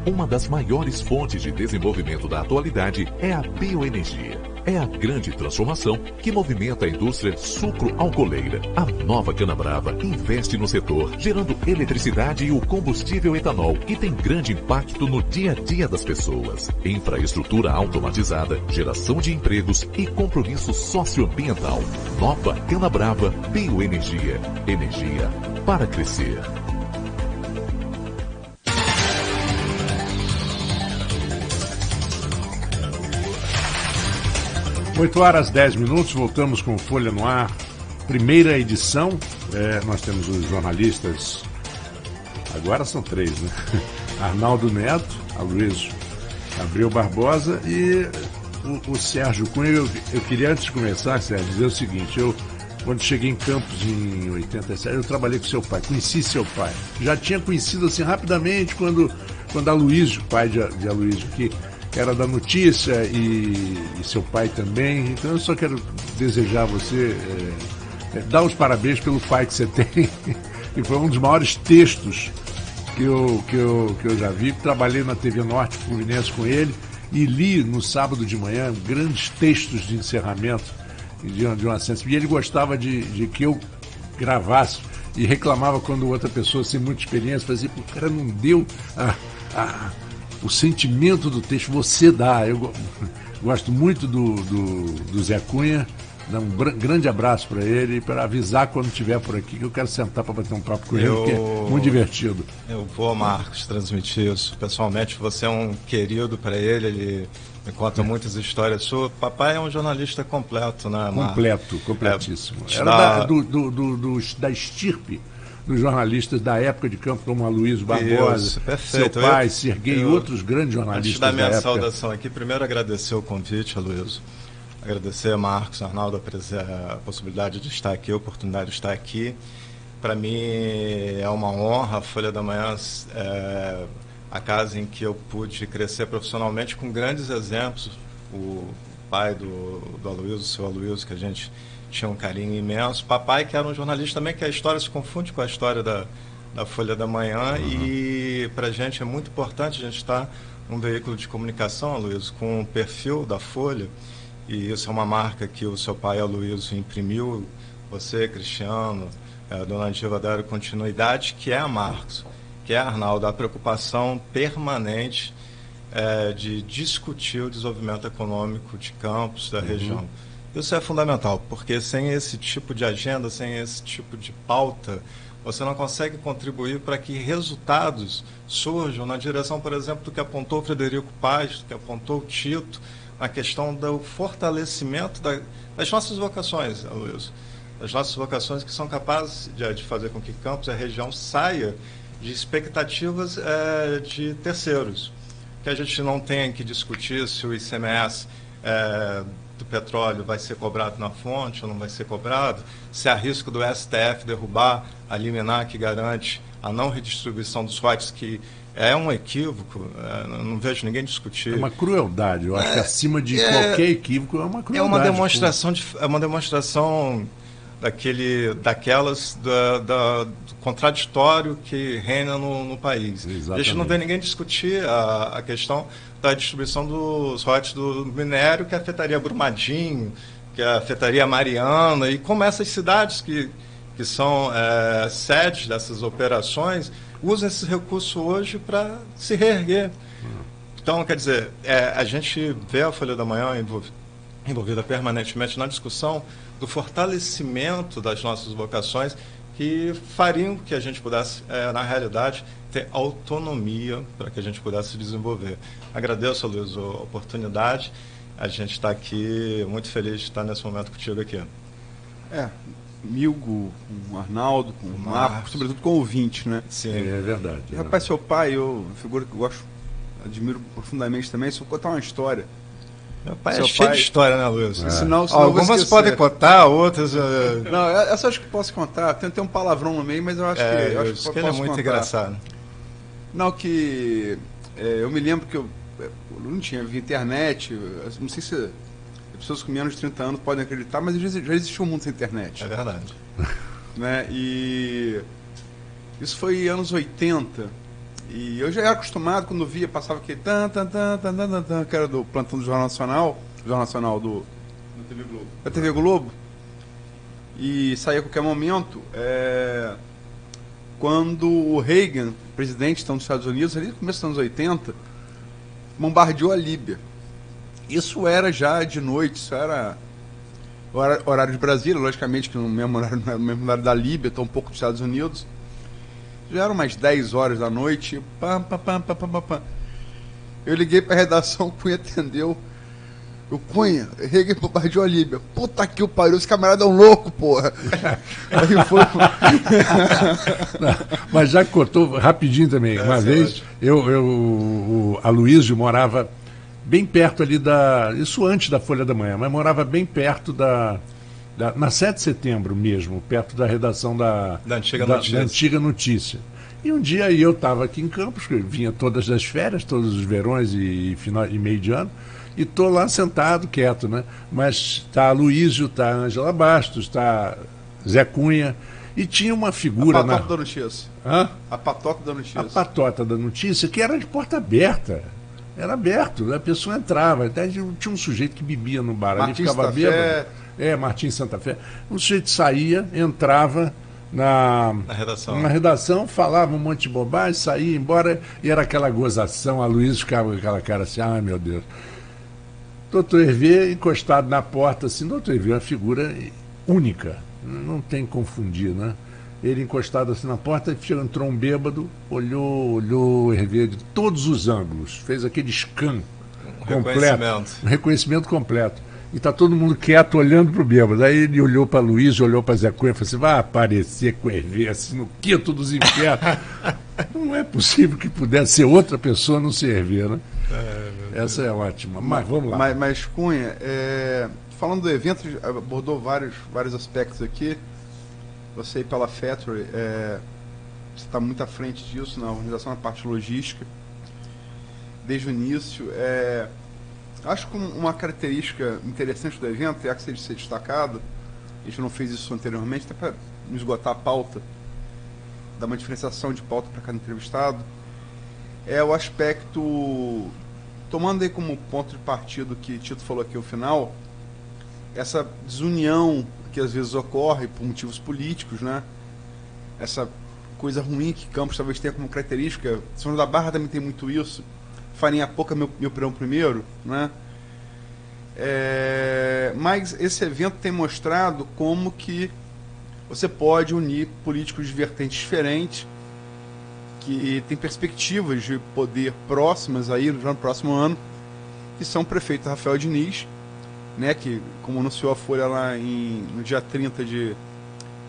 Uma das maiores fontes de desenvolvimento da atualidade é a bioenergia. É a grande transformação que movimenta a indústria sucro-alcooleira. A nova Canabrava investe no setor, gerando eletricidade e o combustível etanol, que tem grande impacto no dia a dia das pessoas. Infraestrutura automatizada, geração de empregos e compromisso socioambiental. Nova Canabrava Bioenergia. Energia para crescer. Oito horas 10 minutos, voltamos com Folha no Ar, primeira edição. Nós temos os jornalistas, agora são três, né? Arnaldo Neto, Aloysio Abreu Barbosa e o Sérgio Cunha. Eu queria, antes de começar, Sérgio, dizer o seguinte: quando cheguei em Campos em 87, eu trabalhei com seu pai, conheci seu pai. Já tinha conhecido assim rapidamente quando Aloysio, pai de Aloysio, que era da notícia, e seu pai também. Então eu só quero desejar a você, dar os parabéns pelo pai que você tem, que foi um dos maiores textos que eu já vi. Trabalhei na TV Norte Fluminense com ele e li no sábado de manhã grandes textos de encerramento de uma ciência. E ele gostava de que eu gravasse e reclamava quando outra pessoa sem muita experiência fazia: o cara não deu o sentimento do texto. Você dá. Eu gosto muito do Zé Cunha. Dá um grande abraço para ele e para avisar quando estiver por aqui que eu quero sentar para bater um papo com ele, porque é muito divertido. Eu vou, Marcos, transmitir isso. Pessoalmente, você é um querido para ele me conta muitas histórias suas. Papai é um jornalista completo, né, Marcos? Completíssimo. Era da estirpe dos jornalistas da época de campo, como Aloysio Barbosa, isso, perfeito. Seu pai, Serguei e outros grandes jornalistas da época. Antes da minha saudação aqui, primeiro agradecer o convite, Aloysio. Agradecer a Marcos, Arnaldo, a possibilidade de estar aqui, a oportunidade de estar aqui. Para mim é uma honra. A Folha da Manhã é a casa em que eu pude crescer profissionalmente com grandes exemplos. O pai do Aloysio, o seu Aloysio, que a gente tinha um carinho imenso. Papai, que era um jornalista também, que a história se confunde com a história da Folha da Manhã. Uhum. E para a gente é muito importante a gente estar num veículo de comunicação, Aloysio, com o perfil da Folha. E isso é uma marca que o seu pai, Aloysio, imprimiu. Você, Cristiano, a dona Diva deram continuidade, que é a Marcos, que é a Arnaldo, a preocupação permanente de discutir o desenvolvimento econômico de Campos, da região. Isso é fundamental, porque sem esse tipo de agenda, sem esse tipo de pauta, você não consegue contribuir para que resultados surjam na direção, por exemplo, do que apontou o Frederico Paz, do que apontou o Tito, na questão do fortalecimento das nossas vocações, Aloysio. Das nossas vocações que são capazes de fazer com que Campos, a região, saia de expectativas de terceiros. Que a gente não tenha que discutir se o ICMS do petróleo vai ser cobrado na fonte ou não vai ser cobrado, se há risco do STF derrubar a liminar que garante a não redistribuição dos royalties, que é um equívoco, não vejo ninguém discutir. É uma crueldade, eu acho que acima de qualquer equívoco é uma crueldade. É uma demonstração daquelas do contraditório que reina no país. Exatamente. A gente não vê ninguém discutir a questão da distribuição dos royalties do minério, que afetaria Brumadinho, que afetaria Mariana, e como essas cidades que são sedes dessas operações usam esse recurso hoje para se reerguer. Então, quer dizer, a gente vê a Folha da Manhã envolvida permanentemente na discussão do fortalecimento das nossas vocações, que fariam que a gente pudesse, na realidade, ter autonomia para que a gente pudesse se desenvolver. Agradeço, Aloysio, a oportunidade. A gente está aqui muito feliz de estar nesse momento contigo aqui. Comigo, com o Arnaldo, com o Marcos, sobretudo com o ouvinte, né? Sim, é verdade. E, rapaz, seu pai, figura que eu gosto, admiro profundamente também. Se eu contar uma história. Meu pai é cheio de história, né, Aloysio? Senão algumas podem contar, outras... Não, essa acho que posso contar. Tem um palavrão no meio, mas eu acho que ele é muito engraçado. Não, eu me lembro que eu não tinha internet, não sei se pessoas com menos de 30 anos podem acreditar, mas já existiu um mundo sem internet. É verdade. Né? E isso foi anos 80, E eu já era acostumado, quando via, passava aquele que era do plantão do Jornal Nacional da TV Globo, e saía a qualquer momento. Quando o Reagan, presidente dos Estados Unidos, ali no começo dos anos 80, bombardeou a Líbia. Isso era já de noite, isso era horário de Brasília, logicamente que no mesmo horário, não era no mesmo horário da Líbia, tão um pouco dos Estados Unidos. Já eram umas 10 horas da noite. Eu liguei pra redação, o Cunha atendeu. O Cunha, Reagan bombardeou a Líbia. Puta que o pariu, esse camarada é um louco, porra. Aí foi... Mas já cortou rapidinho também. Uma vez, o Aloysio morava bem perto ali isso antes da Folha da Manhã, mas morava bem perto na 7 de setembro mesmo, perto da redação da Antiga Notícia. E um dia eu estava aqui em Campos, que eu vinha todas as férias, todos os verões e meio de ano, e estou lá sentado, quieto, né? Mas está Aloysio, está Ângela Bastos, está Zé Cunha, e tinha uma figura... A patota da notícia. Hã? A patota da notícia. A patota da notícia, que era de porta aberta. Era aberto, a pessoa entrava. Até tinha um sujeito que bebia no bar, ali ficava bêbado. Martim Santa Fé. Um sujeito saía, entrava na redação, falava um monte de bobagem, saía embora, e era aquela gozação. A Luiz ficava com aquela cara assim, ai meu Deus. Doutor Hervé encostado na porta, assim, doutor Hervé é uma figura única, não tem que confundir, né? Ele encostado assim na porta, entrou um bêbado, olhou Hervé de todos os ângulos, fez aquele scan completo, um reconhecimento completo. E está todo mundo quieto olhando para o bêbado. Aí ele olhou para Luiz, olhou para Zé Cunha e falou assim, vai aparecer com Hervé assim no quinto dos infernos. Não é possível que pudesse ser outra pessoa não ser Hervé, né? Essa é ótima, mas vamos lá. Mas Cunha, falando do evento, abordou vários aspectos aqui. Você pela Factory, você está muito à frente disso na organização, na parte logística, desde o início. Acho que uma característica interessante do evento, é a que seja ser destacado, a gente não fez isso anteriormente, até para não esgotar a pauta, dar uma diferenciação de pauta para cada entrevistado, é o aspecto, tomando aí como ponto de partida o que Tito falou aqui no final, essa desunião que às vezes ocorre por motivos políticos, né? Essa coisa ruim que Campos talvez tenha como característica, São João da Barra também tem muito isso, farinha pouca, meu pirão primeiro, né? Mas esse evento tem mostrado como que você pode unir políticos de vertentes diferentes, que tem perspectivas de poder próximas aí no próximo ano, que são o prefeito Rafael Diniz, né, que, como anunciou a Folha lá no dia 30 de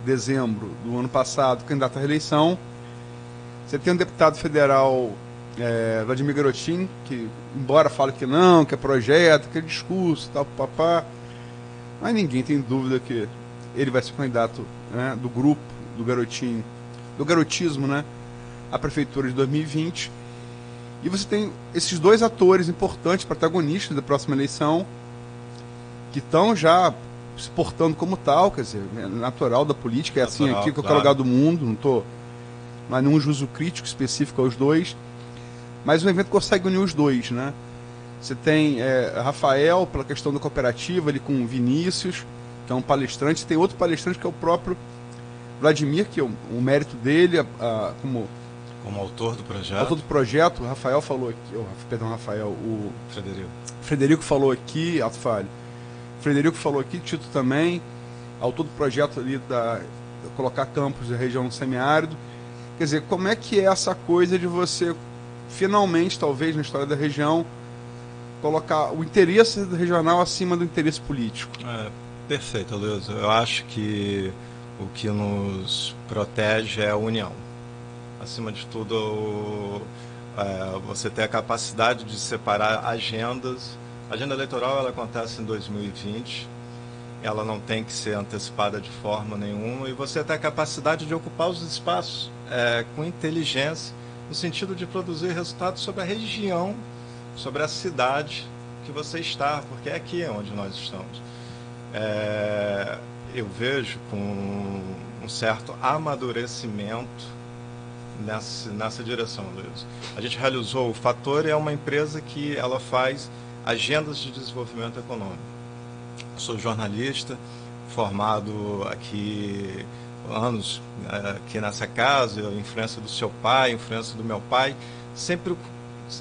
dezembro do ano passado, candidato à reeleição. Você tem um deputado federal, Vladimir Garotin, que, embora fale que não, que é projeto, que é discurso, tal, papá, mas ninguém tem dúvida que ele vai ser candidato, né, do grupo, do Garotin, do garotismo, né, à prefeitura de 2020. E você tem esses dois atores importantes, protagonistas da próxima eleição, que estão já se portando como tal, quer dizer, é natural da política, é natural, assim aqui, em qualquer lugar do mundo, não há nenhum juízo crítico específico aos dois, mas o evento consegue unir os dois, né? Você tem Rafael, pela questão da cooperativa, ali com Vinícius, que é um palestrante, tem outro palestrante que é o próprio Vladimir, que é o mérito dele, como autor do projeto. Autor do projeto, o Rafael falou aqui, o Frederico falou aqui, Frederico falou aqui, Tito também, autor do projeto ali colocar campos da região semiárido. Quer dizer, como é que é essa coisa de você, finalmente, talvez, na história da região, colocar o interesse regional acima do interesse político? Perfeito, Luiz. Eu acho que o que nos protege é a união. Acima de tudo, você ter a capacidade de separar agendas. A agenda eleitoral ela acontece em 2020, ela não tem que ser antecipada de forma nenhuma, e você ter a capacidade de ocupar os espaços com inteligência, no sentido de produzir resultados sobre a região, sobre a cidade que você está, porque é aqui onde nós estamos. Eu vejo com um certo amadurecimento nessa direção, Luiz. A gente realizou o Fator, é uma empresa que ela faz agendas de desenvolvimento econômico. Sou jornalista, formado aqui anos aqui nessa casa, influência do seu pai, influência do meu pai. Sempre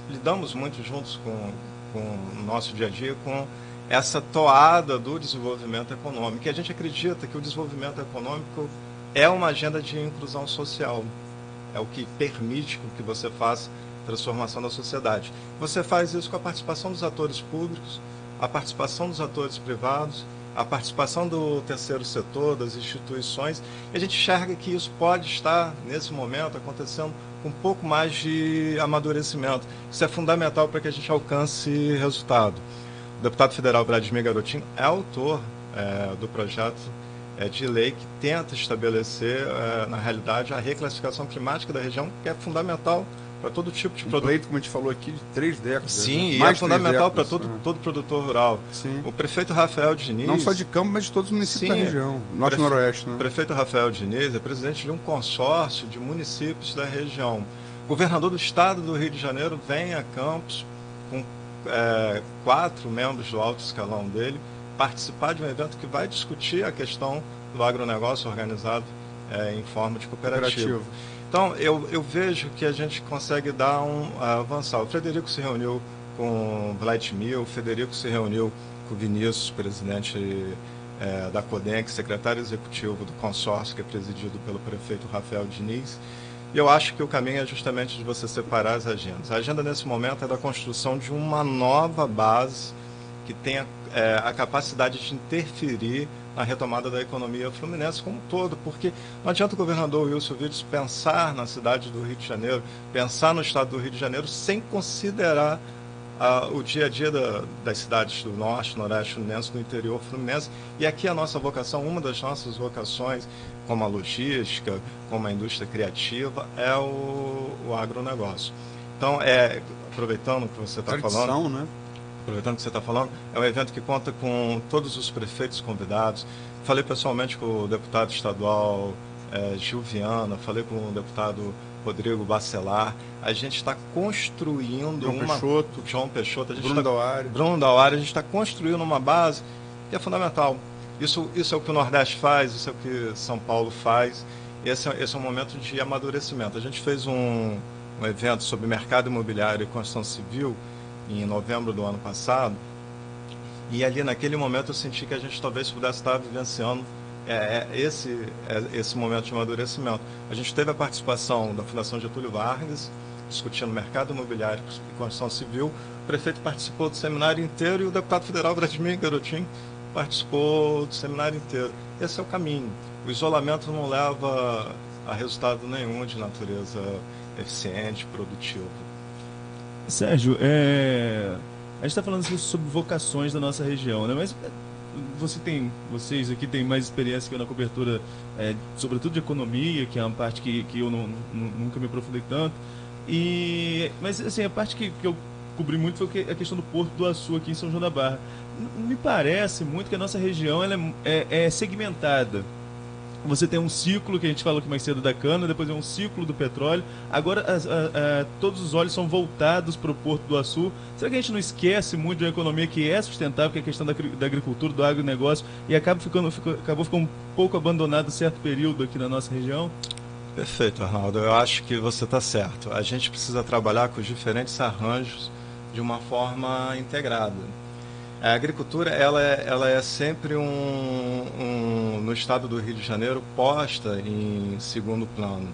lidamos muito juntos com o nosso dia a dia com essa toada do desenvolvimento econômico. E a gente acredita que o desenvolvimento econômico é uma agenda de inclusão social. É o que permite que você faça transformação da sociedade. Você faz isso com a participação dos atores públicos, a participação dos atores privados, a participação do terceiro setor, das instituições, e a gente enxerga que isso pode estar, nesse momento, acontecendo com um pouco mais de amadurecimento. Isso é fundamental para que a gente alcance resultado. O deputado federal Vladimir Garotinho é autor do projeto de lei que tenta estabelecer, na realidade, a reclassificação climática da região, que é fundamental para todo tipo de produto. Pleito, como a gente falou aqui, de 3 décadas. Sim, né? e Mais é fundamental para décadas, todo produtor rural. Sim. O prefeito Rafael Diniz... Não só de Campos, mas de todos os municípios Sim, da região, norte e noroeste. Né? O prefeito Rafael Diniz é presidente de um consórcio de municípios da região. O governador do estado do Rio de Janeiro vem a Campos com 4 membros do alto escalão dele participar de um evento que vai discutir a questão do agronegócio organizado em forma de cooperativa. Então, eu vejo que a gente consegue dar avançar. O Frederico se reuniu com o Vladimir, o Frederico se reuniu com o Vinícius, presidente da CODENC, secretário executivo do consórcio, que é presidido pelo prefeito Rafael Diniz. E eu acho que o caminho é justamente de você separar as agendas. A agenda, nesse momento, é da construção de uma nova base que tenha a capacidade de interferir na retomada da economia fluminense como um todo, porque não adianta o governador Wilson Witzel pensar na cidade do Rio de Janeiro, pensar no estado do Rio de Janeiro, sem considerar o dia a dia das cidades do norte, noroeste fluminense, do interior fluminense. E aqui a nossa vocação, uma das nossas vocações, como a logística, como a indústria criativa, é o agronegócio. Então, aproveitando o que você está falando... né? Aproveitando que você está falando, é um evento que conta com todos os prefeitos convidados. Falei pessoalmente com o deputado estadual Gil Viana, falei com o deputado Rodrigo Bacelar. A gente está construindo João Peixoto, Bruno Dauari, a gente está construindo uma base que é fundamental. Isso é o que o Nordeste faz, isso é o que São Paulo faz. Esse é um momento de amadurecimento. A gente fez um evento sobre mercado imobiliário e construção civil em novembro do ano passado, e ali naquele momento eu senti que a gente talvez pudesse estar vivenciando esse momento de amadurecimento. A gente teve a participação da Fundação Getúlio Vargas, discutindo mercado imobiliário e construção civil. O prefeito participou do seminário inteiro e o deputado federal Vladimir Garotinho participou do seminário inteiro. Esse é o caminho. O isolamento não leva a resultado nenhum de natureza eficiente, produtiva. Sérgio, a gente está falando sobre vocações da nossa região, né? Mas vocês aqui têm mais experiência que eu na cobertura, sobretudo de economia, que é uma parte que eu nunca me aprofundei tanto. Mas assim, a parte que eu cobri muito foi a questão do Porto do Açu aqui em São João da Barra. Me parece muito que a nossa região ela é segmentada. Você tem um ciclo, que a gente falou aqui mais cedo, da cana, depois é um ciclo do petróleo. Agora todos os olhos são voltados para o Porto do Açu. Será que a gente não esquece muito de uma economia que é sustentável, que é a questão da agricultura, do agronegócio, e acabou ficando um pouco abandonado certo período aqui na nossa região? Perfeito, Arnaldo. Eu acho que você está certo. A gente precisa trabalhar com os diferentes arranjos de uma forma integrada. A agricultura ela é sempre no estado do Rio de Janeiro posta em segundo plano,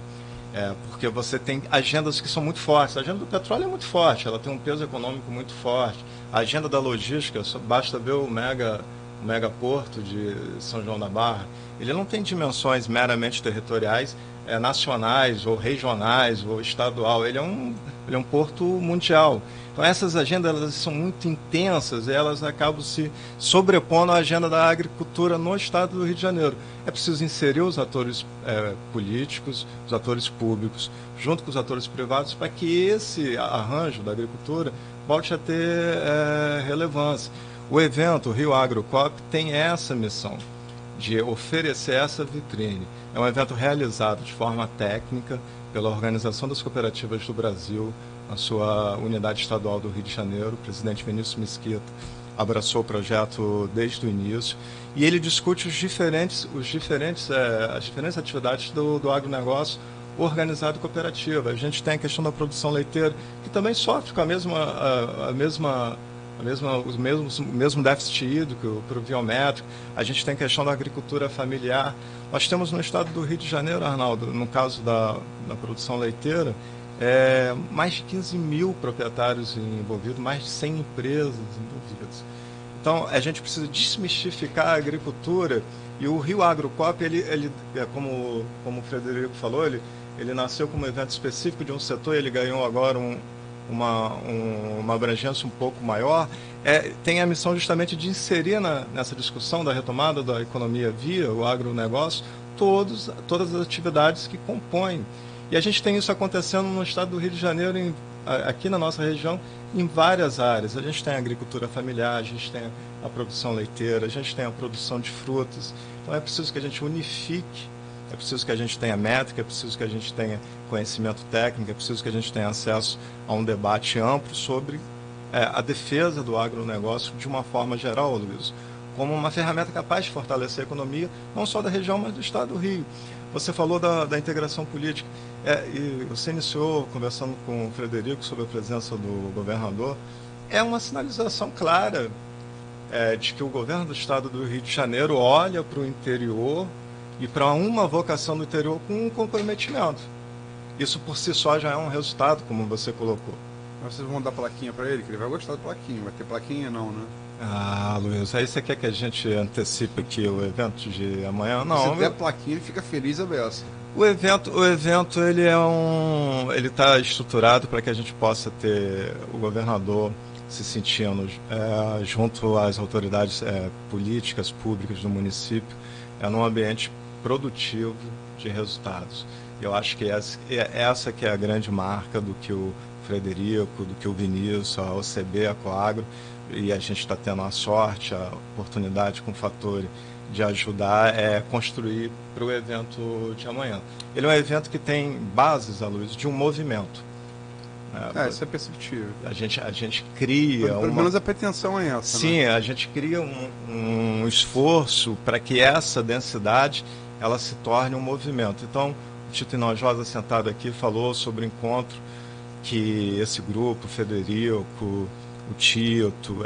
porque você tem agendas que são muito fortes. A agenda do petróleo é muito forte, ela tem um peso econômico muito forte. A agenda da logística, basta ver o megaporto de São João da Barra, ele não tem dimensões meramente territoriais, nacionais ou regionais ou estadual, ele é um porto mundial. Então essas agendas elas são muito intensas e elas acabam se sobrepondo à agenda da agricultura no estado do Rio de Janeiro. É preciso inserir os atores políticos, os atores públicos, junto com os atores privados, para que esse arranjo da agricultura volte a ter relevância. O evento, o Rio AgroCop, tem essa missão, de oferecer essa vitrine. É um evento realizado de forma técnica pela Organização das Cooperativas do Brasil, na sua unidade estadual do Rio de Janeiro. O presidente Vinícius Mesquita abraçou o projeto desde o início e ele discute as diferentes atividades do agronegócio organizado cooperativa. A gente tem a questão da produção leiteira, que também sofre com o mesmo déficit hídrico, pluviométrico. A gente tem a questão da agricultura familiar. Nós temos no estado do Rio de Janeiro, Arnaldo, no caso da produção leiteira, mais de 15 mil proprietários envolvidos, mais de 100 empresas envolvidas. Então, a gente precisa desmistificar a agricultura, e o Rio Agrocop, como o Frederico falou, ele nasceu como evento específico de um setor, ele ganhou agora uma abrangência um pouco maior, tem a missão justamente de inserir nessa discussão da retomada da economia via o agronegócio todas as atividades que compõem. E a gente tem isso acontecendo no estado do Rio de Janeiro, aqui na nossa região, em várias áreas. A gente tem a agricultura familiar, a gente tem a produção leiteira, a gente tem a produção de frutas. Então é preciso que a gente unifique, é preciso que a gente tenha métrica, é preciso que a gente tenha conhecimento técnico, é preciso que a gente tenha acesso a um debate amplo sobre a defesa do agronegócio de uma forma geral, Luiz, como uma ferramenta capaz de fortalecer a economia, não só da região, mas do estado do Rio. Você falou da integração política, e você iniciou conversando com o Frederico sobre a presença do governador. É uma sinalização clara de que o governo do estado do Rio de Janeiro olha para o interior e para uma vocação do interior com um comprometimento. Isso por si só já é um resultado, como você colocou. Mas vocês vão dar plaquinha para ele, que ele vai gostar da plaquinha. Vai ter plaquinha não, né? Ah, Luiz, aí você quer que a gente antecipe aqui o evento de amanhã? Não. Se der plaquinha, ele fica feliz a beça. O evento ele está estruturado para que a gente possa ter o governador se sentindo junto às autoridades políticas públicas do município, num ambiente produtivo de resultados. Eu acho que essa que é a grande marca do que o Frederico, do que o Vinícius, a OCB, a Coagro, e a gente está tendo a sorte, a oportunidade com o Fattori de ajudar construir para o evento de amanhã. Ele é um evento que tem bases, Luiz, de um movimento. Isso é perceptível. A gente cria... Pelo menos a pretensão é essa. Sim, né? A gente cria um esforço para que essa densidade ela se torne um movimento. Então, o Tito Inojosa, sentado aqui, falou sobre o encontro que esse grupo, o Frederico, o Tito,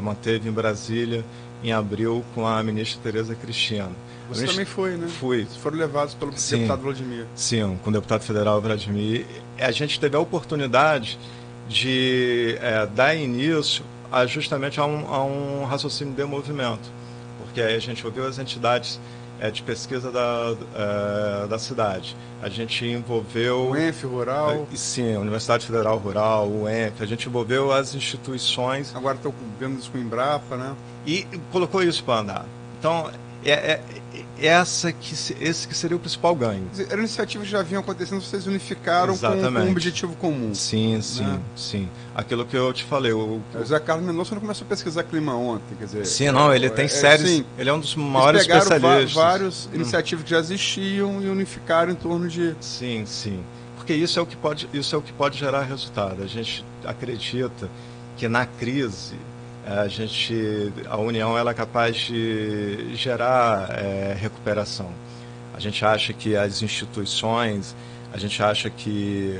manteve em Brasília em abril com a ministra Tereza Cristina. Você também foi, né? Fui. Foram levados pelo deputado Vladimir. Sim, com o deputado federal Vladimir. A gente teve a oportunidade de dar início justamente a um raciocínio de movimento, porque aí a gente ouviu as entidades de pesquisa da cidade. A gente envolveu... O ENF Rural. Sim, a Universidade Federal Rural, o ENF. A gente envolveu as instituições... Agora estão vendo isso com o Embrapa, né? E colocou isso para andar. Então, esse que seria o principal ganho. Eram iniciativas que já vinham acontecendo, vocês unificaram com um objetivo comum. Sim, né? sim. Aquilo que eu te falei. O Zé Carlos Mendonça não começou a pesquisar clima ontem, quer dizer... Sim, não, ele tem séries... Sim, ele é um dos maiores especialistas. Eles pegaram várias iniciativas que já existiam e unificaram em torno de... Sim. Porque isso é o que pode gerar resultado. A gente acredita que na crise... a união ela é capaz de gerar recuperação. A gente acha que as instituições, a gente acha que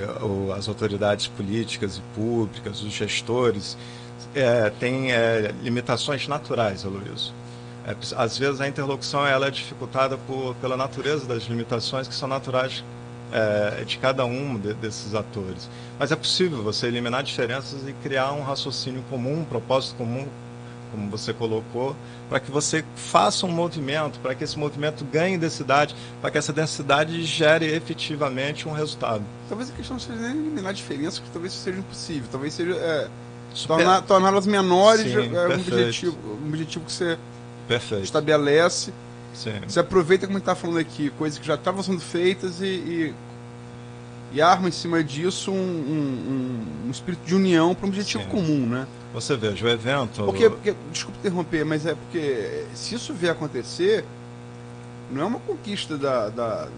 as autoridades políticas e públicas, os gestores, têm limitações naturais, Aloysio. Às vezes a interlocução ela é dificultada pela natureza das limitações que são naturais de cada um desses atores. Mas é possível você eliminar diferenças e criar um raciocínio comum, um propósito comum, como você colocou, para que você faça um movimento, para que esse movimento ganhe densidade, para que essa densidade gere efetivamente um resultado. Talvez a questão não seja nem eliminar diferenças, que talvez isso seja impossível. Talvez seja torná-las menores. Sim, um objetivo que você estabelece. Sim. Você aproveita, como a gente está falando aqui, coisas que já estavam sendo feitas e arma em cima disso um espírito de união para um objetivo comum, né? Você veja, o evento... Porque, desculpa interromper, mas é porque se isso vier acontecer, não é uma conquista da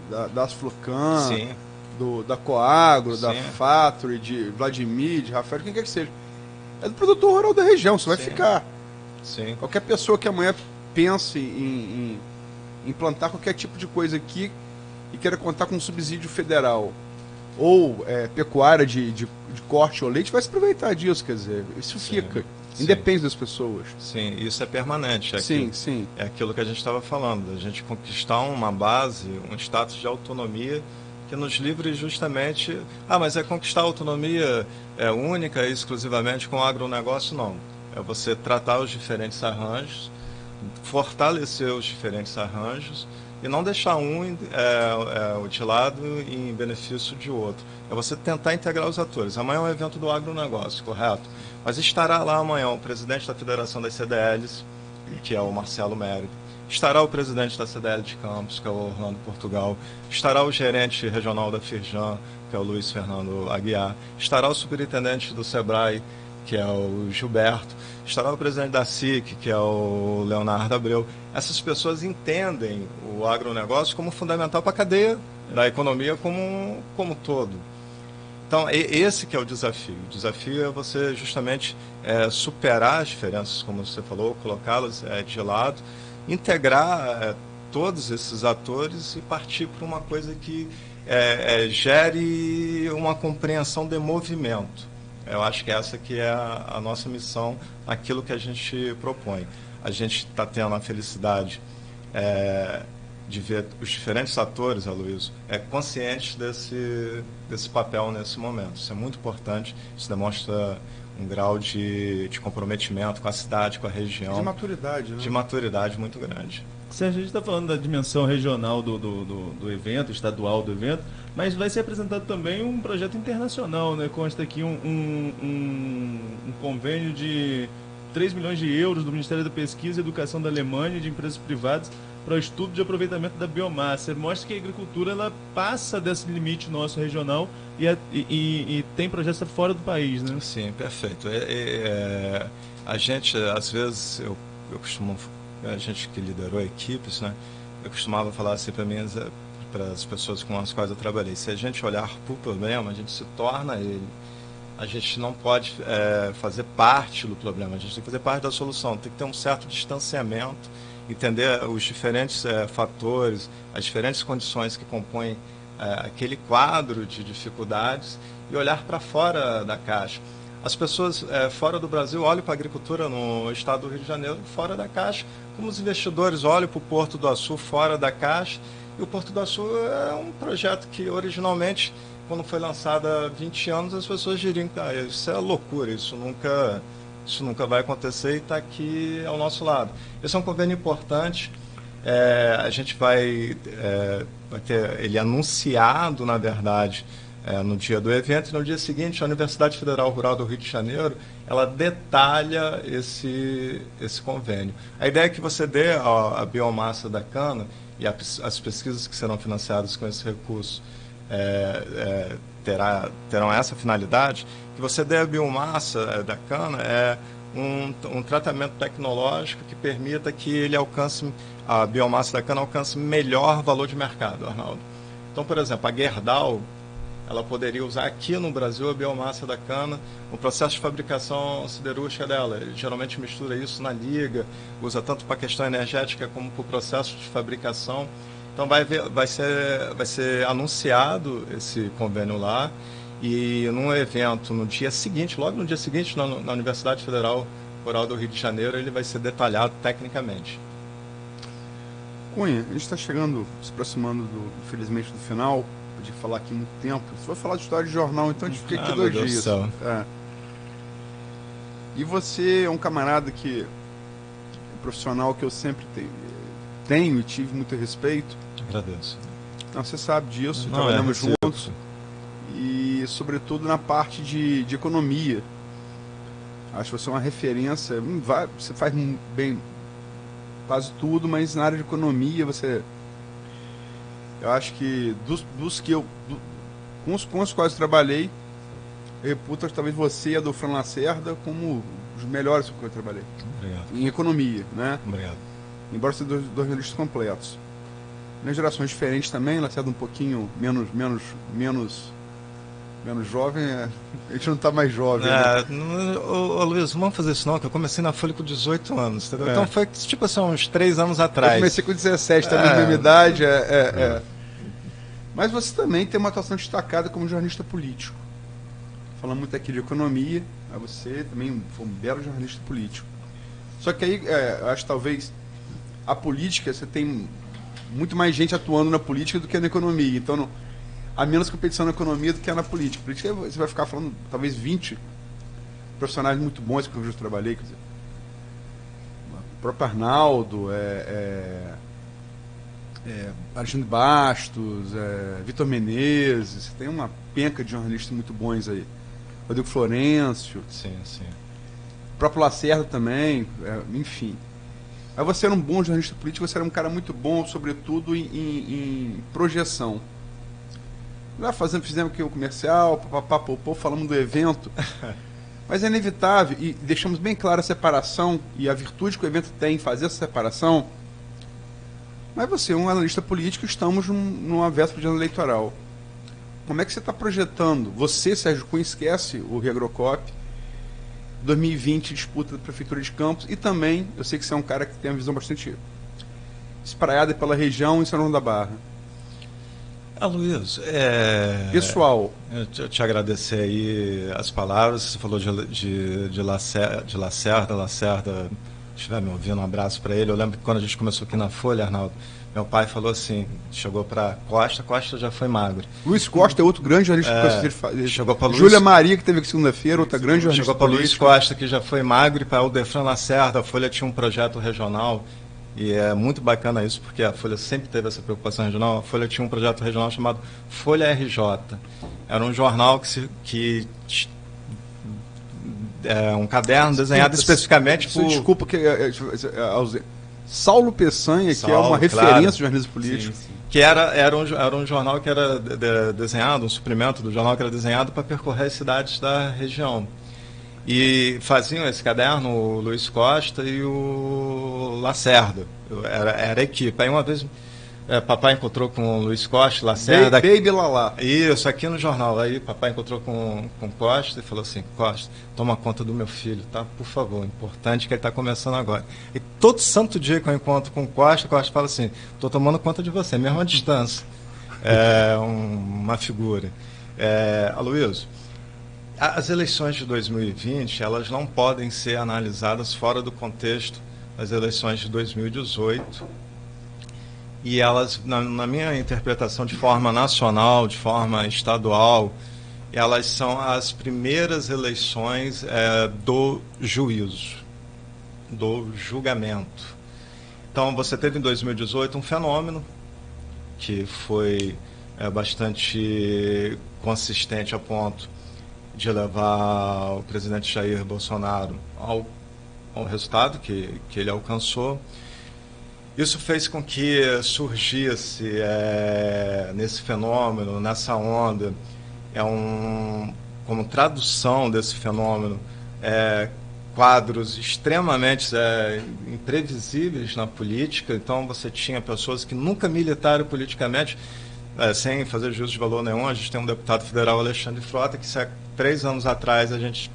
Asflucan, Sim, da Coagro, da Sim. Factory, de Vladimir, de Rafael, quem quer que seja. É do produtor rural da região, você vai Sim. ficar. sim. Qualquer pessoa que amanhã pense em implantar qualquer tipo de coisa aqui e queira contar com um subsídio federal ou pecuária de corte ou leite, vai se aproveitar disso, quer dizer, isso Sim, fica. sim. Independe das pessoas. Sim, isso é permanente. Sim, sim. É aquilo que a gente estava falando, a gente conquistar uma base, um status de autonomia que nos livre justamente... mas é conquistar a autonomia única e exclusivamente com o agronegócio? Não. É você tratar os diferentes arranjos, fortalecer os diferentes arranjos e não deixar um de lado em benefício de outro. É você tentar integrar os atores. Amanhã é um evento do agronegócio, correto? Mas estará lá amanhã o presidente da Federação das CDLs, que é o Marcelo Mérito. Estará o presidente da CDL de Campos, que é o Orlando Portugal. Estará o gerente regional da Firjan, que é o Luiz Fernando Aguiar. Estará o superintendente do SEBRAE, que é o Gilberto. Estará o presidente da SIC, que é o Leonardo Abreu. Essas pessoas entendem o agronegócio como fundamental para a cadeia da economia como um todo. Então, esse que é o desafio. O desafio é você justamente superar as diferenças, como você falou, colocá-las de lado, integrar todos esses atores e partir para uma coisa que gere uma compreensão de movimento. Eu acho que essa que é a nossa missão, aquilo que a gente propõe. A gente está tendo a felicidade de ver os diferentes atores, Aloysio, conscientes desse papel nesse momento. Isso é muito importante, isso demonstra um grau de comprometimento com a cidade, com a região. De maturidade, né? De maturidade muito grande. Sérgio, a gente está falando da dimensão regional do evento, estadual do evento, mas vai ser apresentado também um projeto internacional, né? Consta aqui um convênio de 3 milhões de euros do Ministério da Pesquisa e Educação da Alemanha e de empresas privadas para o estudo de aproveitamento da biomassa. Mostra que a agricultura ela passa desse limite nosso regional e tem projetos fora do país, né? Sim, perfeito. A gente, às vezes, eu costumo... A gente que liderou equipes, né? Eu costumava falar assim para as pessoas com as quais eu trabalhei: se a gente olhar para o problema, a gente se torna ele. A gente não pode fazer parte do problema, a gente tem que fazer parte da solução. Tem que ter um certo distanciamento, entender os diferentes fatores, as diferentes condições que compõem aquele quadro de dificuldades e olhar para fora da caixa. As pessoas fora do Brasil olham para a agricultura no estado do Rio de Janeiro fora da caixa, como os investidores olham para o Porto do Açu fora da caixa. E o Porto do Açu é um projeto que originalmente, quando foi lançado há 20 anos, as pessoas diriam que isso é loucura, isso nunca vai acontecer e está aqui ao nosso lado. Esse é um convênio importante. A gente vai ter ele anunciado, na verdade, no dia do evento, e no dia seguinte a Universidade Federal Rural do Rio de Janeiro ela detalha esse convênio. A ideia é que você dê a biomassa da cana e as pesquisas que serão financiadas com esse recurso terão essa finalidade, que você dê a biomassa da cana um tratamento tecnológico que permita que a biomassa da cana alcance melhor valor de mercado, Arnaldo. Então, por exemplo, a Gerdau ela poderia usar aqui no Brasil a biomassa da cana no processo de fabricação siderúrgica dela. Ele geralmente mistura isso na liga, usa tanto para a questão energética como para o processo de fabricação. Então vai ser anunciado esse convênio lá, e num evento logo no dia seguinte, na Universidade Federal Rural do Rio de Janeiro, ele vai ser detalhado tecnicamente. Cunha, a gente está se aproximando, infelizmente, do final. De falar aqui muito tempo. Você vai falar de história de jornal, então a gente fica aqui 2 dias. E você é um camarada um profissional que eu sempre tenho e tive muito respeito. Agradeço. Então, você sabe disso, trabalhamos juntos. E, sobretudo, na parte de economia. Acho que você é uma referência. Você faz bem quase tudo, mas na área de economia eu acho que dos que com os quais trabalhei, eu reputo talvez você e a do Fran Lacerda como os melhores com que eu trabalhei. Obrigado. Em economia, né? Obrigado. Embora sejam dois jornalistas completos. Nas gerações diferentes também, Lacerda um pouquinho menos jovem, a gente não está mais jovem. Né? Ô, Luiz, não vamos fazer isso não, que eu comecei na Folha com 18 anos, entendeu? Então foi tipo assim, uns 3 anos atrás. Eu comecei com 17, também na mesma idade. Mas você também tem uma atuação destacada como jornalista político. Falando muito aqui de economia, mas você também foi um belo jornalista político. Só que aí, eu acho que talvez a política, você tem muito mais gente atuando na política do que na economia. Então, há menos competição na economia do que na política. Política, você vai ficar falando, talvez, 20 profissionais muito bons que eu já trabalhei. Quer dizer, o próprio Arnaldo, Alexandre Bastos, Vitor Menezes, você tem uma penca de jornalistas muito bons aí. Rodrigo Florencio. Sim, sim. O próprio Lacerda também, enfim. Mas você era um bom jornalista político, você era um cara muito bom, sobretudo em projeção. Lá fizemos aqui o comercial, falamos do evento. Mas é inevitável, e deixamos bem clara a separação e a virtude que o evento tem em fazer essa separação. Mas você é um analista político, estamos numa véspera de ano eleitoral. Como é que você está projetando? Você, Sérgio Cunha, esquece o Regrocop, 2020 disputa da Prefeitura de Campos, e também, eu sei que você é um cara que tem uma visão bastante espraiada pela região em São João da Barra. Luiz, pessoal, eu te agradecer aí as palavras. Você falou de Lacerda, se estiver me ouvindo, um abraço para ele. Eu lembro que quando a gente começou aqui na Folha, Arnaldo, meu pai falou assim, chegou para Costa já foi magro. Luiz Costa é outro grande jornalista. Chegou para Júlia Maria, que teve aqui segunda-feira, outra grande jornalista. Chegou para Luiz Costa, que já foi magro, e para o Defran Lacerda. A Folha tinha um projeto regional, e é muito bacana isso, porque a Folha sempre teve essa preocupação regional. A Folha tinha um projeto regional chamado Folha RJ. Era um jornal um caderno desenhado especificamente por... Desculpa que Saulo Peçanha, que é uma referência de jornalismo político. Sim. Que era um jornal que era desenhado, um suplemento do jornal que era desenhado para percorrer as cidades da região. E faziam esse caderno o Luiz Costa e o Lacerda. Era a equipe. Aí uma vez papai encontrou com o Luiz Costa, Lacerda. Baby Lalá. Isso, aqui no jornal. Aí papai encontrou com Costa e falou assim: Costa, toma conta do meu filho, tá? Por favor, importante que ele está começando agora. E todo santo dia que eu encontro com Costa fala assim: estou tomando conta de você, mesmo à distância. Uma figura. Aloysio, as eleições de 2020, elas não podem ser analisadas fora do contexto das eleições de 2018. E elas, na minha interpretação, de forma nacional, de forma estadual, elas são as primeiras eleições do juízo, do julgamento. Então, você teve em 2018 um fenômeno que foi bastante consistente a ponto de levar o presidente Jair Bolsonaro ao resultado que ele alcançou. Isso fez com que surgisse nesse fenômeno, nessa onda, como tradução desse fenômeno, quadros extremamente imprevisíveis na política. Então você tinha pessoas que nunca militaram politicamente, sem fazer juízo de valor nenhum. A gente tem um deputado federal, Alexandre Frota, que se há 3 anos atrás a gente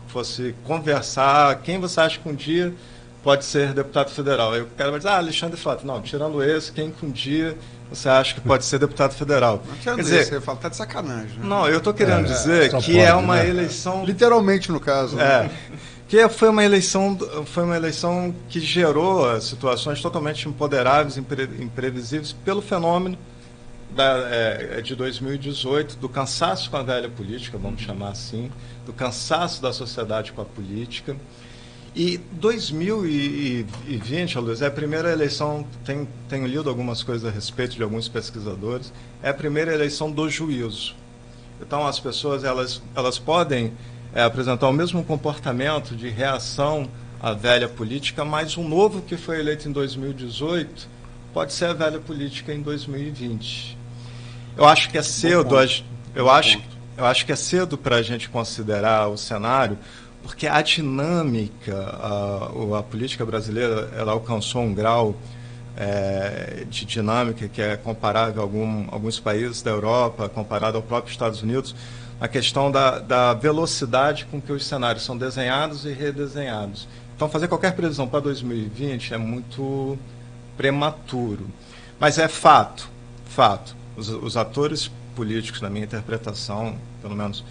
fosse conversar, quem você acha que um dia pode ser deputado federal? Aí o cara vai dizer, Alexandre Frota. Não, tirando esse, quem que um dia você acha que pode ser deputado federal? Quer dizer, você fala, tá de sacanagem. Né? Não, eu estou querendo dizer que pode, uma eleição... Literalmente, no caso. Né? Que foi uma eleição que gerou situações totalmente imponderáveis, imprevisíveis, pelo fenômeno de 2018, do cansaço com a velha política, vamos chamar assim, do cansaço da sociedade com a política. E 2020, Luiz, é a primeira eleição, tenho lido algumas coisas a respeito de alguns pesquisadores, é a primeira eleição do juízo. Então as pessoas elas podem apresentar o mesmo comportamento de reação à velha política, mas um novo que foi eleito em 2018 pode ser a velha política em 2020. Eu acho que é cedo, eu acho que é cedo para a gente considerar o cenário, porque a dinâmica, a política brasileira, ela alcançou um grau de dinâmica que é comparável a alguns países da Europa, comparado ao próprio Estados Unidos, a questão da velocidade com que os cenários são desenhados e redesenhados. Então, fazer qualquer previsão para 2020 é muito prematuro. Mas é fato. Os atores políticos, na minha interpretação, pelo menos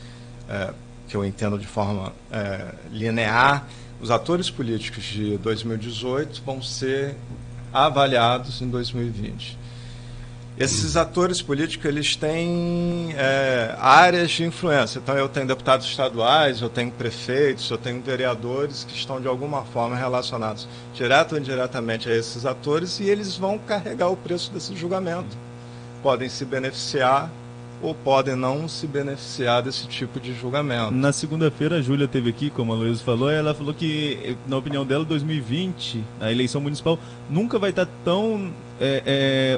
que eu entendo de forma linear, os atores políticos de 2018 vão ser avaliados em 2020. Esses atores políticos, eles têm áreas de influência. Então, eu tenho deputados estaduais, eu tenho prefeitos, eu tenho vereadores que estão, de alguma forma, relacionados direto ou indiretamente a esses atores, e eles vão carregar o preço desse julgamento. Podem se beneficiar ou podem não se beneficiar desse tipo de julgamento. Na segunda-feira, a Júlia esteve aqui, como a Luísa falou, e ela falou que, na opinião dela, 2020, a eleição municipal, nunca vai estar tão...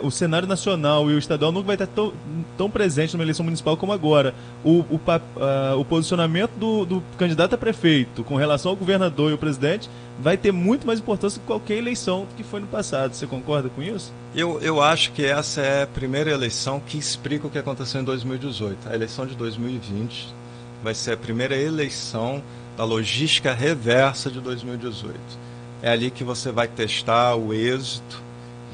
o cenário nacional e o estadual nunca vai estar tão presente numa eleição municipal como agora. O posicionamento do candidato a prefeito com relação ao governador e o presidente vai ter muito mais importância que qualquer eleição que foi no passado. Você concorda com isso? Eu acho que essa é a primeira eleição que explica o que aconteceu em 2018. A eleição de 2020 vai ser a primeira eleição da logística reversa de 2018. É ali que você vai testar o êxito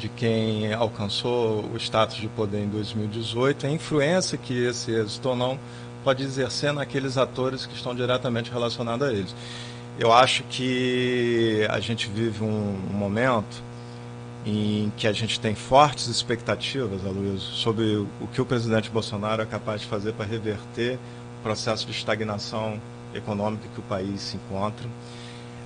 de quem alcançou o status de poder em 2018, a influência que esse êxito ou não pode exercer naqueles atores que estão diretamente relacionados a eles. Eu acho que a gente vive um momento em que a gente tem fortes expectativas, Aloysio, sobre o que o presidente Bolsonaro é capaz de fazer para reverter o processo de estagnação econômica que o país se encontra.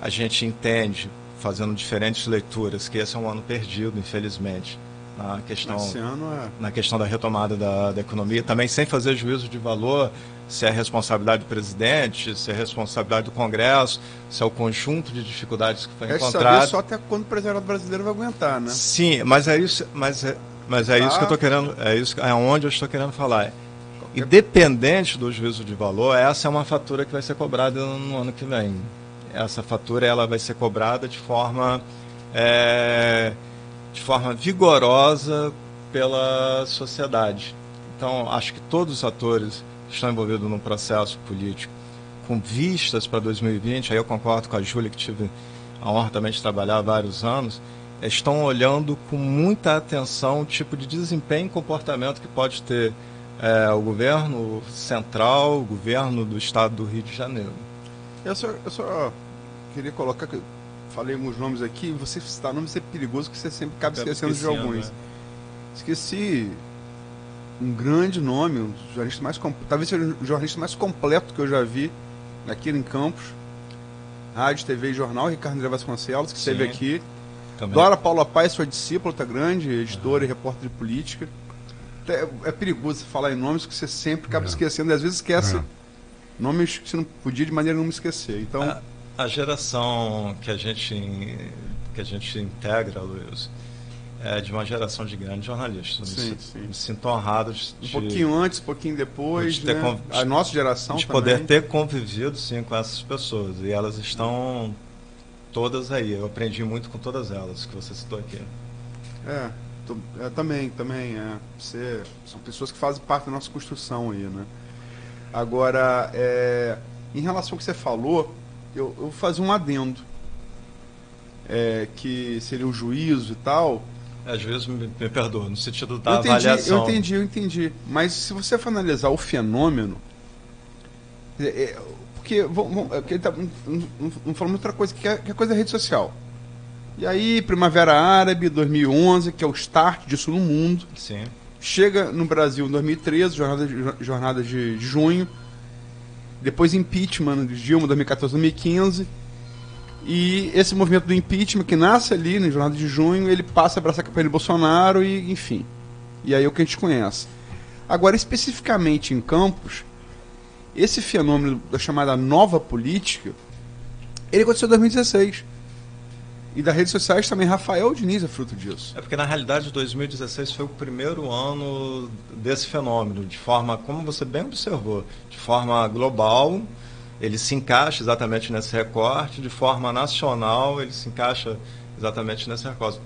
A gente entende, fazendo diferentes leituras, que esse é um ano perdido, infelizmente, na questão da retomada da economia, também sem fazer juízo de valor, se é responsabilidade do presidente, se é responsabilidade do Congresso, se é o conjunto de dificuldades que foi encontrado. Saber só até quando o presidente brasileiro vai aguentar, né? Sim, mas é isso que eu estou querendo, é onde eu estou querendo falar. Independente do juízo de valor, essa é uma fatura que vai ser cobrada no ano que vem. Essa fatura ela vai ser cobrada de forma vigorosa pela sociedade. Então, acho que todos os atores que estão envolvidos no processo político, com vistas para 2020, aí eu concordo com a Júlia, que tive a honra também de trabalhar há vários anos, estão olhando com muita atenção o tipo de desempenho e comportamento que pode ter o governo central, o governo do estado do Rio de Janeiro. Eu só queria colocar, que eu falei alguns nomes aqui, você citar nomes é perigoso, que você sempre acaba esquecendo de alguns. Né? Esqueci um grande nome, um dos jornalistas mais talvez seja o jornalista mais completo que eu já vi aqui em Campos. Rádio, TV e Jornal, Ricardo André Vasconcelos, que esteve aqui. Também. Dora Paula Paes, sua discípula, tá grande, editora e repórter de política. É perigoso falar em nomes que você sempre acaba esquecendo, e às vezes esquece nomes que você não podia de maneira nenhuma esquecer. Então, a geração que a gente integra, Luiz, é de uma geração de grandes jornalistas. Sim. Me sinto honrado de um pouquinho antes, um pouquinho depois, de né? A nossa geração de também. Poder ter convivido, sim, com essas pessoas. E elas estão todas aí. Eu aprendi muito com todas elas que você citou aqui. Também. São pessoas que fazem parte da nossa construção aí, né? Agora, em relação ao que você falou, eu vou fazer um adendo. Que seria o juízo e tal. Juízo me perdoa, no sentido da avaliação. Eu entendi. Mas se você for analisar o fenômeno, porque não falamos outra coisa, que é coisa da rede social. E aí, Primavera Árabe, 2011, que é o start disso no mundo. Sim. Chega no Brasil em 2013, jornada de junho. Depois impeachment de Dilma, 2014, 2015. E esse movimento do impeachment, que nasce ali na jornada de junho, ele passa a abraçar a campanha de Bolsonaro e, enfim. E aí é o que a gente conhece. Agora, especificamente em Campos, esse fenômeno da chamada nova política, ele aconteceu em 2016. E das redes sociais também, Rafael Diniz é fruto disso. Porque na realidade 2016 foi o primeiro ano desse fenômeno, de forma, como você bem observou, de forma global, ele se encaixa exatamente nesse recorte, de forma nacional, ele se encaixa exatamente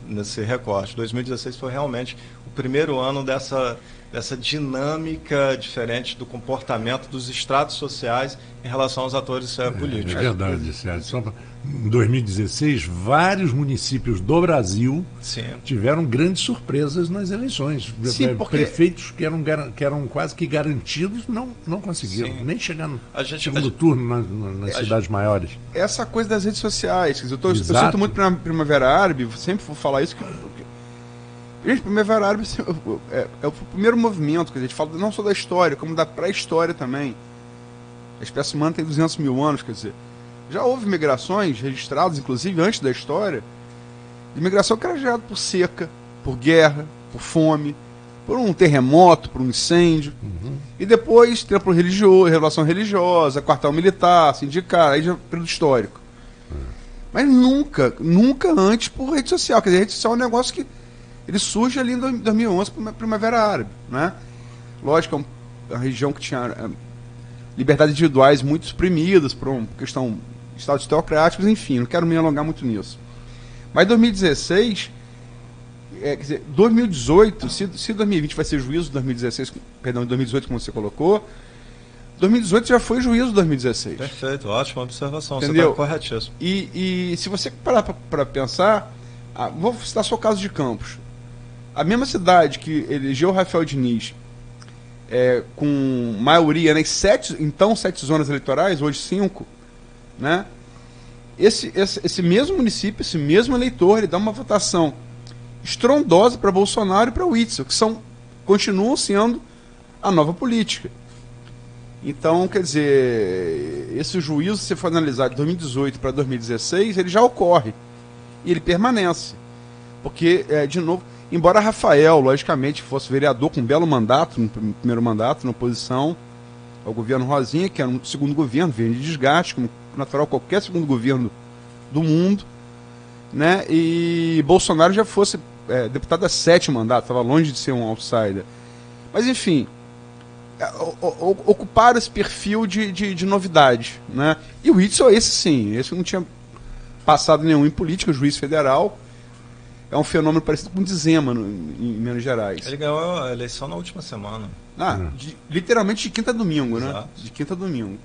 nesse recorte. 2016 foi realmente o primeiro ano dessa dinâmica diferente do comportamento dos estratos sociais em relação aos atores políticos. É verdade, Sérgio. Em 2016, vários municípios do Brasil tiveram grandes surpresas nas eleições. Sim, porque... Prefeitos que eram quase que garantidos não conseguiram nem chegar no segundo turno nas cidades maiores. Essa coisa das redes sociais. Quer dizer, eu sinto muito para a Primavera Árabe, sempre vou falar isso. Gente, Primavera Árabe é o primeiro movimento, que a gente fala não só da história, como da pré-história também. A espécie humana tem 200 mil anos, quer dizer, já houve migrações registradas, inclusive antes da história, de migração que era gerada por seca, por guerra, por fome, por um terremoto, por um incêndio, e depois tempo religioso, relação religiosa, quartel militar, sindicato, aí já é período histórico. Mas nunca antes por rede social. Quer dizer, a rede social é um negócio que ele surge ali em 2011, Primavera Árabe, né? Lógico, é uma região que tinha liberdades individuais muito suprimidas por uma questão de estados teocráticos, enfim, não quero me alongar muito nisso. Mas 2016, quer dizer, 2018, se 2020 vai ser juízo de 2016, perdão, de 2018, como você colocou, 2018 já foi juízo de 2016. Perfeito, ótima observação, entendeu? Você está corretíssimo. E se você parar para pensar, vou citar só o caso de Campos. A mesma cidade que elegeu o Rafael Diniz, com maioria nas 7 zonas eleitorais, hoje 5, né? Esse mesmo município, esse mesmo eleitor, ele dá uma votação estrondosa para Bolsonaro e para Witzel, que continuam sendo a nova política. Então, quer dizer, esse juízo, se você for analisar de 2018 para 2016, ele já ocorre. E ele permanece. Porque, de novo, embora Rafael, logicamente, fosse vereador com um belo mandato, no primeiro mandato, na oposição ao governo Rosinha, que era um segundo governo, de desgaste, como natural qualquer segundo governo do mundo, né? E Bolsonaro já fosse deputado a 7º mandato, estava longe de ser um outsider. Mas, enfim, ocuparam esse perfil de novidade, né? E o Witzel, esse não tinha passado nenhum em política, juiz federal. É um fenômeno parecido com o de Zema em Minas Gerais. Ele ganhou a eleição na última semana. Literalmente de quinta a domingo, exato, né? De quinta a domingo.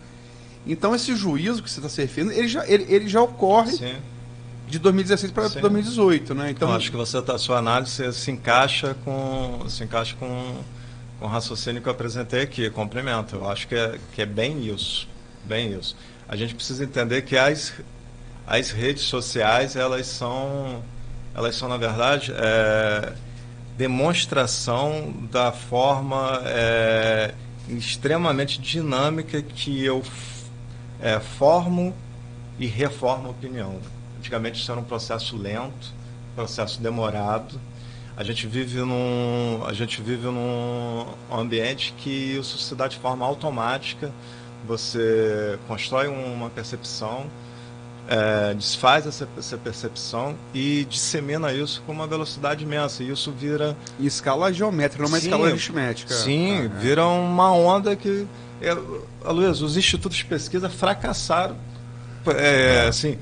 Então esse juízo que você está se referindo, ele já ocorre de 2016 para 2018, né? Então, acho que a sua análise se encaixa com o raciocínio que eu apresentei aqui, complemento. Eu acho que é bem isso. A gente precisa entender que as redes sociais, elas são na verdade demonstração da forma extremamente dinâmica que eu formo e reformo a opinião. Antigamente isso era um processo lento, processo demorado. A gente vive num ambiente que isso se dá de forma automática. Você constrói uma percepção, desfaz essa percepção e dissemina isso com uma velocidade imensa. E isso vira... E escala geométrica, não uma escala aritmética. Sim, vira uma onda que... Aloysio, os institutos de pesquisa fracassaram assim,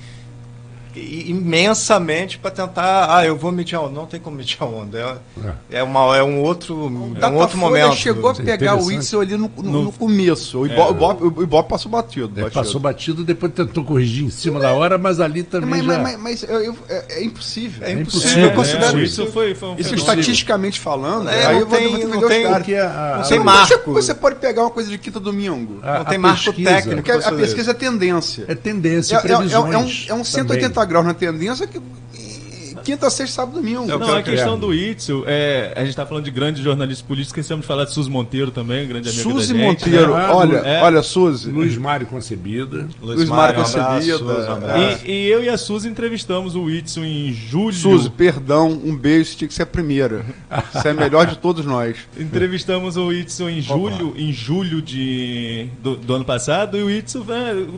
imensamente para tentar... eu vou medir a onda. Não tem como medir a onda. É um outro momento. Chegou a pegar o Witzel ali no começo. O Ibope passou batido. Passou batido, depois tentou corrigir em cima da hora, mas ali também Mas é impossível. É impossível. Eu considero isso foi isso estatisticamente falando. Aí eu vou defender os caras. Não tem marco. Você pode pegar uma coisa de quinta a domingo. Não tem marco técnico. A pesquisa é tendência. É tendência, previsões. É um 180 graus na tendência que quinta, sexta, sábado, domingo. Não, a questão do Witzel, a gente está falando de grandes jornalistas políticos, esquecemos de falar de Suzy Monteiro também, grande amiga Suzy da gente. Monteiro, olha, Suzy. Luiz Mário Concebida. Luiz Mário Concebida. E eu e a Suzy entrevistamos o Witzel em julho. Suzy, perdão, um beijo, tinha que ser a primeira. Você é a melhor de todos nós. Entrevistamos o Witzel em julho do ano passado, e o Witzel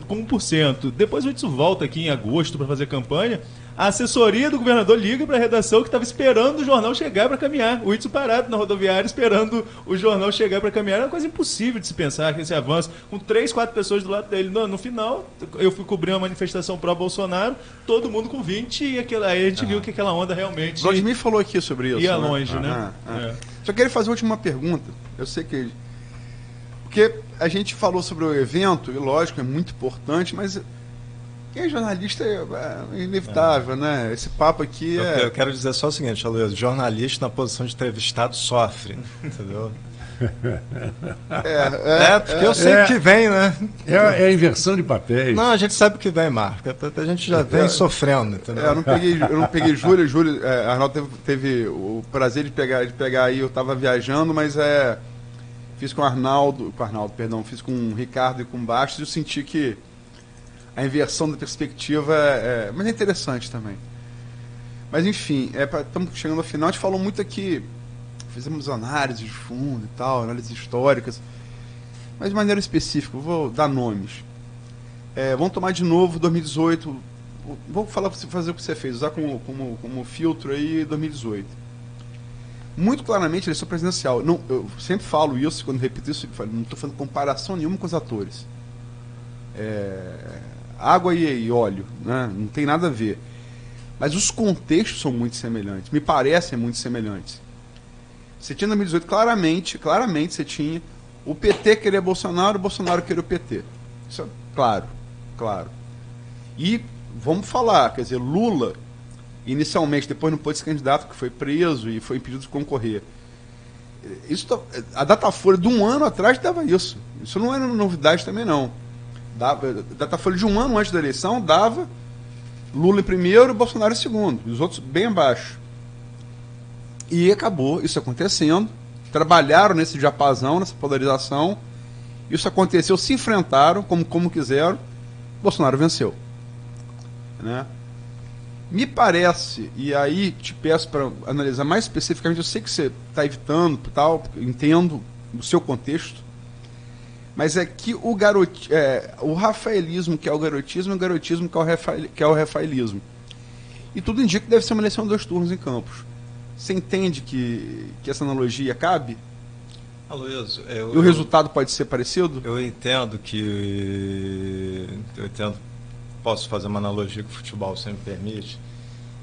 com 1%. Depois o Witzel volta aqui em agosto para fazer campanha. A assessoria do governador liga para a redação que estava esperando o jornal chegar para caminhar. O Itzo parado na rodoviária esperando o jornal chegar para caminhar. É uma coisa impossível de se pensar que esse avanço, com 3, 4 pessoas do lado dele. No final, eu fui cobrir uma manifestação pró-Bolsonaro, todo mundo com 20, e aí a gente viu que aquela onda realmente... Vladimir falou aqui sobre isso. Ia longe, né? Só queria fazer a última pergunta. Eu sei que... Porque a gente falou sobre o evento, e lógico, é muito importante, mas... Quem é jornalista é inevitável, né? Esse papo aqui Eu quero dizer só o seguinte, Aloysio, jornalista na posição de entrevistado sofre, entendeu? Porque eu sei que vem, né? É a inversão de papéis. Não, a gente sabe o que vem, Marco. A gente já vem sofrendo, entendeu? Eu não peguei Júlio. Arnaldo teve o prazer de pegar aí, eu estava viajando, mas fiz com fiz com o Ricardo e com o Bastos, e eu senti que a inversão da perspectiva mas é interessante também. Mas enfim, estamos chegando ao final. A gente falou muito aqui, fizemos análises de fundo e tal, análises históricas, mas de maneira específica, vou dar nomes. Vamos tomar de novo 2018, vou fazer o que você fez, usar como filtro aí 2018. Muito claramente eleição presidencial. Não, eu sempre falo isso, quando repito isso, não estou fazendo comparação nenhuma com os atores. Água e óleo, né? Não tem nada a ver. Mas os contextos são muito semelhantes, me parecem muito semelhantes. Você tinha em 2018, claramente você tinha o PT querer Bolsonaro, o Bolsonaro querer o PT. Isso é claro. E vamos falar, quer dizer, Lula, inicialmente, depois não pôde ser candidato, que foi preso e foi impedido de concorrer. A Datafolha de um ano atrás dava isso. Isso não era novidade também, não. Datafolha de um ano antes da eleição dava Lula em primeiro e Bolsonaro em segundo, e os outros bem abaixo. E acabou isso acontecendo, trabalharam nesse diapasão, nessa polarização, isso aconteceu, se enfrentaram como quiseram, Bolsonaro venceu, né? Me parece, e aí te peço para analisar mais especificamente, eu sei que você está evitando, tal, entendo o seu contexto, mas é que o rafaelismo, que é o garotismo que é o rafaelismo. E tudo indica que deve ser uma eleição de 2 turnos em Campos. Você entende que essa analogia cabe? Aloysio, e o resultado pode ser parecido? Eu entendo posso fazer uma analogia com o futebol, se me permite.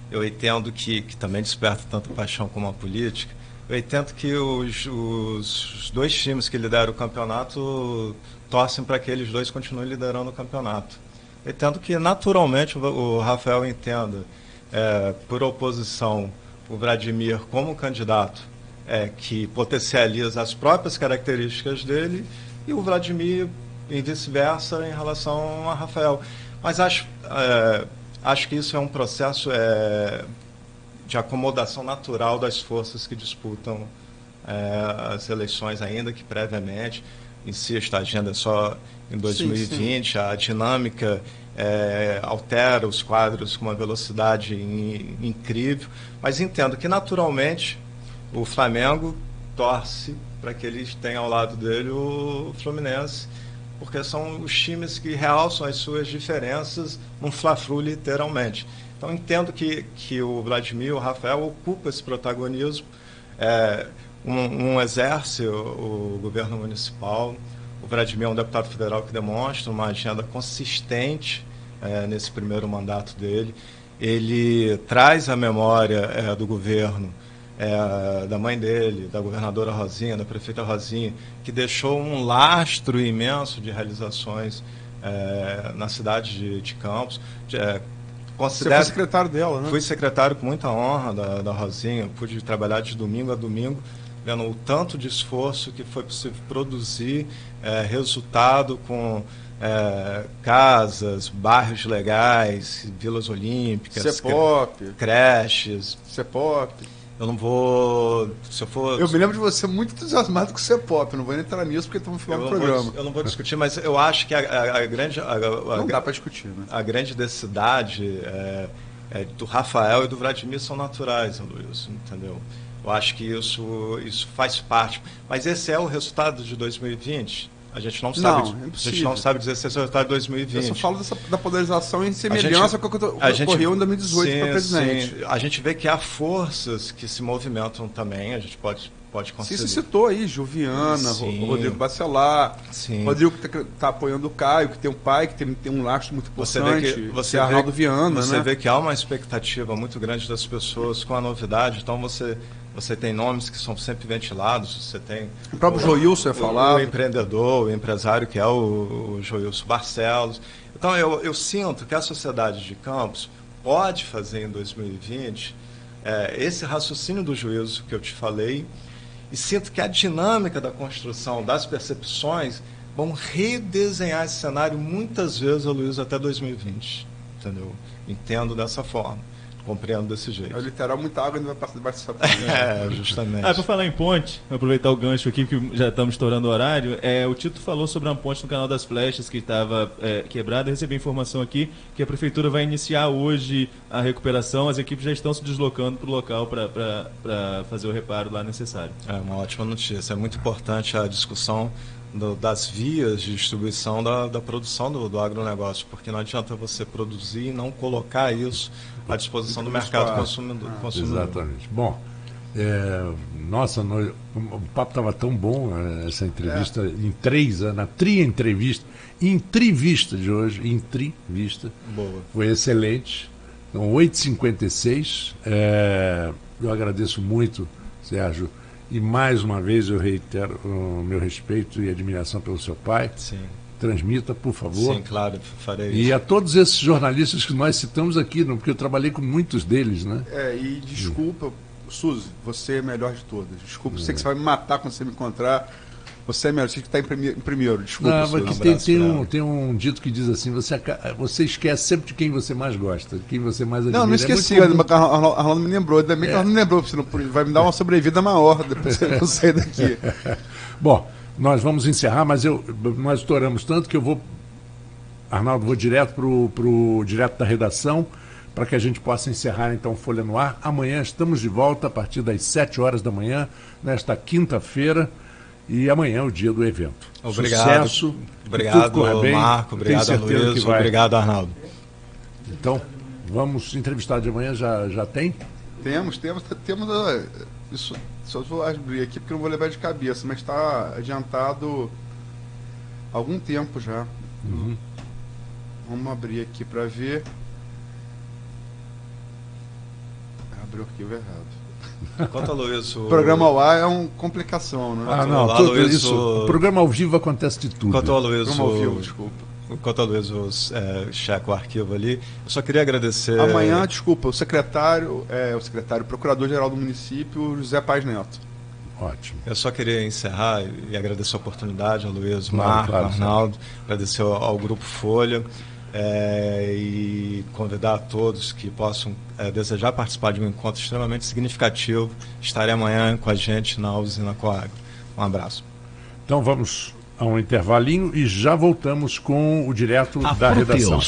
Eu entendo que também desperta tanto paixão como a política. Eu entendo que os 2 times que lideram o campeonato torcem para que eles 2 continuem liderando o campeonato. Eu entendo que, naturalmente, o Rafael entenda, por oposição, o Vladimir como candidato que potencializa as próprias características dele, e o Vladimir, e vice-versa, em relação a Rafael. Mas acho que isso é um processo de acomodação natural das forças que disputam as eleições, ainda que previamente. Insista, a agenda é só em 2020, sim. A dinâmica altera os quadros com uma velocidade incrível, mas entendo que naturalmente o Flamengo torce para que eles tenham ao lado dele o Fluminense, porque são os times que realçam as suas diferenças num fla-flu, literalmente. Então, entendo que o Vladimir, o Rafael, ocupa esse protagonismo. Um exerce o governo municipal. O Vladimir é um deputado federal que demonstra uma agenda consistente nesse primeiro mandato dele. Ele traz a memória do governo, da mãe dele, da governadora Rosinha, da prefeita Rosinha, que deixou um lastro imenso de realizações na cidade de Campos. Você foi secretário dela, né? Fui secretário com muita honra da Rosinha, pude trabalhar de domingo a domingo, vendo o tanto de esforço que foi possível produzir, resultado com casas, bairros legais, vilas olímpicas, CEPOP, creches. CEPOP. Eu não vou... Se eu for... Eu me lembro de você muito entusiasmado com o CEPOP, eu não vou entrar nisso porque estamos falando do programa. Eu não vou discutir, mas eu acho que a grande... não dá para discutir, né? A grande densidade do Rafael e do Vladimir são naturais, Luiz, entendeu? Eu acho que isso faz parte. Mas esse é o resultado de 2020? A gente não sabe, Não, é a gente impossível. não sabe dizer se esse é o resultado de 2020. Eu só falo da polarização em semelhança com o que ocorreu em 2018 para presidente. Sim. A gente vê que há forças que se movimentam também, a gente pode Sim, considerar. você citou aí, Juviana, Sim. Rodrigo Bacelar, Sim. Rodrigo que está apoiando o Caio, que tem um pai, que tem um lastro muito Você importante, vê que que é Arnaldo Viana, você né? vê que há uma expectativa muito grande das pessoas com a novidade, então você tem nomes que são sempre ventilados, você tem O próprio Joilson é falado. o empreendedor, o empresário que é o Joilson Barcelos. Então eu sinto que a sociedade de Campos pode fazer em 2020 esse raciocínio do juízo que eu te falei, e sinto que a dinâmica da construção das percepções vão redesenhar esse cenário muitas vezes, Luiz, até 2020. Entendeu? Entendo dessa forma, compreendo desse jeito. É literal, muita água ainda vai passar debaixo dessa ponte. Justamente. Para falar em ponte, vou aproveitar o gancho aqui, que já estamos estourando o horário. O Tito falou sobre uma ponte no Canal das Flechas que estava quebrada. Eu recebi informação aqui que a Prefeitura vai iniciar hoje a recuperação. As equipes já estão se deslocando para o local para fazer o reparo lá necessário. É uma ótima notícia. É muito importante a discussão das vias de distribuição da produção do agronegócio, porque não adianta você produzir e não colocar isso à disposição do mercado consumidor. Exatamente. Bom, nossa, o papo estava tão bom, essa entrevista na tri-entrevista, entrevista de hoje, boa. Foi excelente. Então, 8h56, eu agradeço muito, Sérgio, e mais uma vez eu reitero o meu respeito e admiração pelo seu pai. Sim. Transmita, por favor. Sim, claro, farei isso. E a todos esses jornalistas que nós citamos aqui, porque eu trabalhei com muitos deles, né? E desculpa, Suzy, você é melhor de todas. Desculpa, sei que você vai me matar quando você me encontrar. Você é melhor, você que está em primeiro. Desculpa, Suzy. Tem um dito que diz assim, você esquece sempre de quem você mais gosta, de quem você mais admira. Não esqueci, Arnaldo me lembrou. Ainda bem que Arnaldo me lembrou, porque senão vai me dar uma sobrevida maior depois que eu sair daqui. Bom, nós vamos encerrar, mas nós estouramos tanto que eu vou, Arnaldo, vou direto direto da redação, para que a gente possa encerrar então Folha no Ar. Amanhã estamos de volta a partir das 7 horas da manhã, nesta quinta-feira, e amanhã é o dia do evento. Obrigado. Sucesso. Obrigado, Marco. Obrigado, Luiz. Obrigado, Arnaldo. Então, vamos entrevistar de amanhã, já tem? Temos. Isso, só vou abrir aqui porque eu não vou levar de cabeça, mas está adiantado há algum tempo já. Uhum. Vamos abrir aqui para ver. Abriu o arquivo errado. Quanto a Luiz, o programa ao ar é uma complicação, né? Tudo isso. O programa ao vivo acontece de tudo. Quanto ao Luiz, programa ao vivo, desculpa. Enquanto a Luiz checa o arquivo ali, eu só queria agradecer. Amanhã, desculpa, o procurador-geral do município, José Paz Neto. Ótimo. Eu só queria encerrar e agradecer a oportunidade a Luiz, Marco, Arnaldo, agradecer ao Grupo Folha e convidar a todos que possam desejar participar de um encontro extremamente significativo. Estarei amanhã com a gente na usina Coagro. Um abraço. Então vamos a um intervalinho e já voltamos com o direto da redação.